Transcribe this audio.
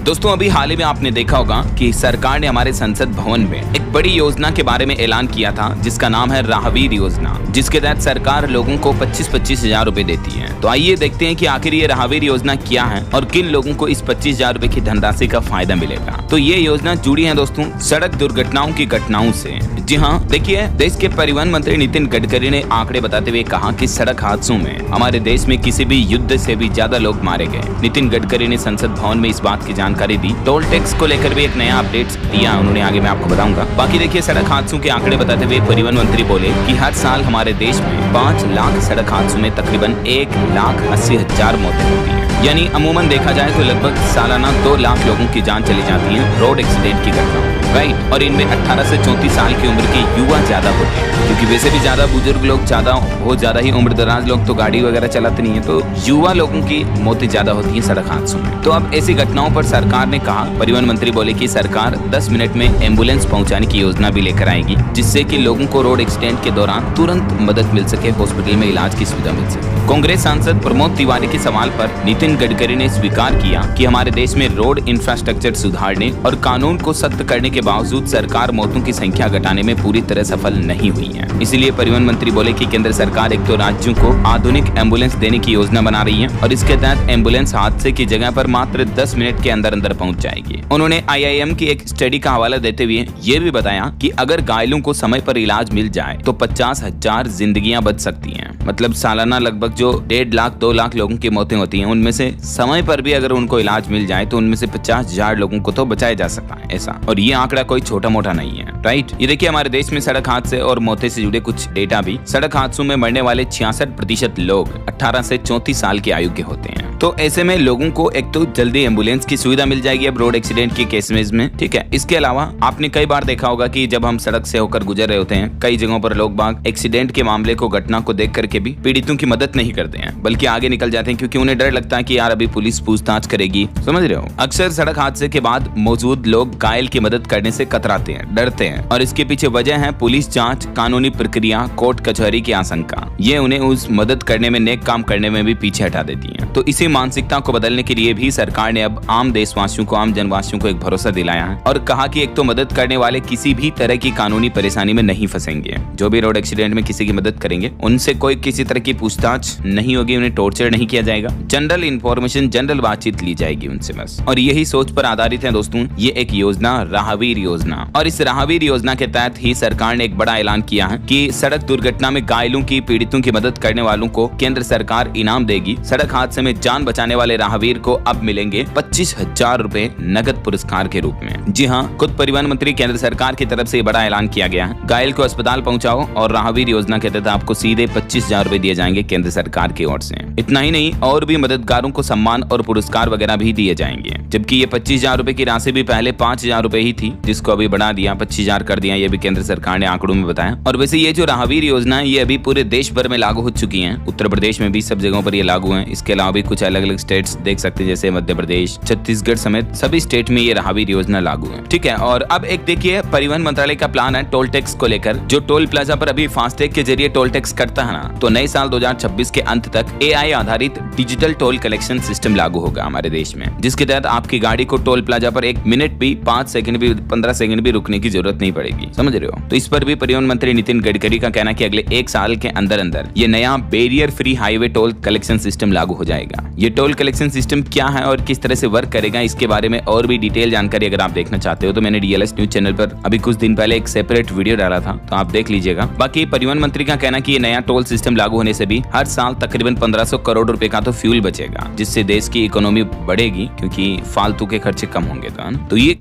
दोस्तों अभी हाल ही में आपने देखा होगा कि सरकार ने हमारे संसद भवन में एक बड़ी योजना के बारे में ऐलान किया था जिसका नाम है राहवीर योजना, जिसके तहत सरकार लोगों को 25-25 हजार रूपए देती है। तो आइए देखते हैं कि आखिर ये राहवीर योजना क्या है और किन लोगों को इस 25 हजार रूपए की धनराशि का फायदा मिलेगा। तो ये योजना जुड़ी है दोस्तों सड़क दुर्घटनाओं की घटनाओं से। जी हाँ, देखिए देश के परिवहन मंत्री नितिन गडकरी ने आंकड़े बताते हुए कहा कि सड़क हादसों में हमारे देश में किसी भी युद्ध से भी ज्यादा लोग मारे गए। नितिन गडकरी ने संसद भवन में इस बात की जानकारी दी। टोल टैक्स को लेकर भी एक नया अपडेट दिया उन्होंने, आगे मैं आपको बताऊंगा। बाकी देखिए सड़क हादसों के आंकड़े बताते हुए परिवहन मंत्री बोले कि हर साल हमारे देश में 5 लाख सड़क हादसों में तकरीबन 1,80,000 मौतें होती है। यानी अमूमन देखा जाए तो लगभग सालाना 2 लाख लोगों की जान चली जाती है रोड एक्सीडेंट की घटनाओं में, राइट। और इनमें 18 से 34 साल की उम्र के युवा ज्यादा होते हैं, क्योंकि वैसे भी ज्यादा बुजुर्ग लोग बहुत ज्यादा ही उम्र दराज लोग तो गाड़ी वगैरह चलाते नहीं है, तो युवा लोगों की मौतें ज्यादा होती है सड़क हादसों में। तो अब ऐसी घटनाओं पर सरकार ने कहा, परिवहन मंत्री बोले कि सरकार 10 मिनट में एम्बुलेंस पहुंचाने की योजना भी लेकर आएगी, जिससे कि लोगों को रोड एक्सीडेंट के दौरान तुरंत मदद मिल सके, हॉस्पिटल में इलाज की सुविधा मिल सके। कांग्रेस सांसद प्रमोद तिवारी के सवाल पर नितिन गडकरी ने स्वीकार किया कि हमारे देश में रोड इंफ्रास्ट्रक्चर सुधारने और कानून को सख्त करने के बावजूद सरकार मौतों की संख्या घटाने में पूरी तरह सफल नहीं हुई है। इसलिए परिवहन मंत्री बोले कि केंद्र सरकार एक तो राज्यों को आधुनिक एम्बुलेंस देने की योजना बना रही है और इसके तहत एम्बुलेंस हादसे की जगह पर मात्र 10 मिनट के अंदर अंदर पहुंच जाएगी। उन्होंने IIM की एक स्टडी का हवाला देते हुए ये भी बताया कि अगर घायलों को समय पर इलाज मिल जाए तो 50,000 जिंदगियां बच सकती हैं। मतलब सालाना लगभग जो 1.5 लाख 2 लाख लोगों की मौतें होती हैं, उनमें से समय पर भी अगर उनको इलाज मिल जाए तो उनमें से 50,000 लोगों को तो बचाया जा सकता है ऐसा। और ये आंकड़ा कोई छोटा मोटा नहीं है, राइट। ये देखिए हमारे देश में सड़क हादसे और मौतें से जुड़े कुछ डेटा भी। सड़क हादसों में मरने वाले 66% लोग 18 से 34 साल की आयु के होते हैं। तो ऐसे में लोगों को एक तो जल्दी एम्बुलेंस की सुविधा मिल जाएगी अब रोड एक्सीडेंट के केसेस में, ठीक है। इसके अलावा आपने कई बार देखा होगा कि जब हम सड़क से होकर गुजर रहे होते हैं, कई जगहों पर लोग बाग एक्सीडेंट के मामले को, घटना को देख करके भी पीड़ितों की मदद नहीं करते हैं, बल्कि आगे निकल जाते हैं, क्योंकि उन्हें डर लगता है कि यार अभी पुलिस पूछताछ करेगी, समझ रहे हो। अक्सर सड़क हादसे के बाद मौजूद लोग घायल की मदद करने से कतराते हैं, डरते हैं, और इसके पीछे वजह है पुलिस जांच, कानूनी प्रक्रिया, कोर्ट कचहरी की आशंका। ये उन्हें उस मदद करने में, नेक काम करने में भी पीछे हटा देती है। तो इसी मानसिकता को बदलने के लिए भी सरकार ने अब आम देशवासियों को, आम जनवासियों को एक भरोसा दिलाया है और कहा कि एक तो मदद करने वाले किसी भी तरह की कानूनी परेशानी में नहीं फंसेंगे। जो भी रोड एक्सीडेंट में किसी की मदद करेंगे उनसे कोई किसी तरह की पूछताछ नहीं होगी, उन्हें टॉर्चर नहीं किया जाएगा, जनरल इंफॉर्मेशन, जनरल बातचीत ली जाएगी उनसे बस। और यही सोच पर आधारित है दोस्तों ये एक योजना, राहवीर योजना। और इस राहवीर योजना के तहत ही सरकार ने एक बड़ा ऐलान किया है कि सड़क दुर्घटना में घायलों की, पीड़ितों की मदद करने वालों को केंद्र सरकार इनाम देगी। सड़क हादसे में जान बचाने वाले राहवीर को अब मिलेंगे 25,000 रूपए नगद पुरस्कार के रूप में। जी हाँ, खुद परिवहन मंत्री केंद्र सरकार की तरफ से बड़ा ऐलान किया गया है। घायल को अस्पताल पहुंचाओ और राहवीर योजना के तहत आपको सीधे 25,000 रूपए दिए जाएंगे केंद्र सरकार की ओर से। इतना ही नहीं, और भी मददगारों को सम्मान और पुरस्कार वगैरह भी दिए जाएंगे। जबकि ये 25,000 रूपए की राशि भी पहले 5,000 रूपए ही थी, जिसको अभी बढ़ा दिया, 25,000 कर दिया। ये भी केंद्र सरकार ने आंकड़ों में बताया। और वैसे ये जो राहवीर योजना है ये अभी पूरे देश भर में लागू हो चुकी है। उत्तर प्रदेश में भी सब जगहों पर ये लागू है। इसके अलावा भी कुछ अलग अलग स्टेट्स देख सकते हैं, जैसे मध्य प्रदेश, छत्तीसगढ़ समेत सभी स्टेट में ये राहवीर योजना लागू है, ठीक है। और अब एक देखिए परिवहन मंत्रालय का प्लान है टोल टैक्स को लेकर। जो टोल प्लाजा पर अभी फास्टैग के जरिए टोल टैक्स करता है ना, तो नए साल 2026 के अंत तक AI आधारित डिजिटल टोल कलेक्शन सिस्टम लागू होगा हमारे देश में, जिसके तहत आपकी गाड़ी को टोल प्लाजा पर 1 मिनट भी, 5 सेकंड भी, 15 सेकंड भी रुकने की जरूरत नहीं पड़ेगी, समझ रहे हो। तो इस पर भी परिवहन मंत्री नितिन गडकरी का कहना है कि अगले 1 साल के अंदर अंदर ये नया barrier free highway toll collection system लागू हो जाएगा। ये टोल कलेक्शन सिस्टम क्या है और किस तरह से वर्क करेगा, इसके बारे में और भी डिटेल जानकारी अगर आप देखना चाहते हो तो मैंने DLS न्यूज चैनल पर अभी कुछ दिन पहले एक सेपरेट वीडियो डाला था, तो आप देख लीजिएगा। बाकी परिवहन मंत्री का कहना है कि ये नया टोल सिस्टम लागू होने से भी हर साल तकरीबन 1500 करोड़ रुपए का तो फ्यूल बचेगा, जिससे देश की इकोनॉमी बढ़ेगी, क्योंकि फालतू के खर्चे कम होंगे। तो ये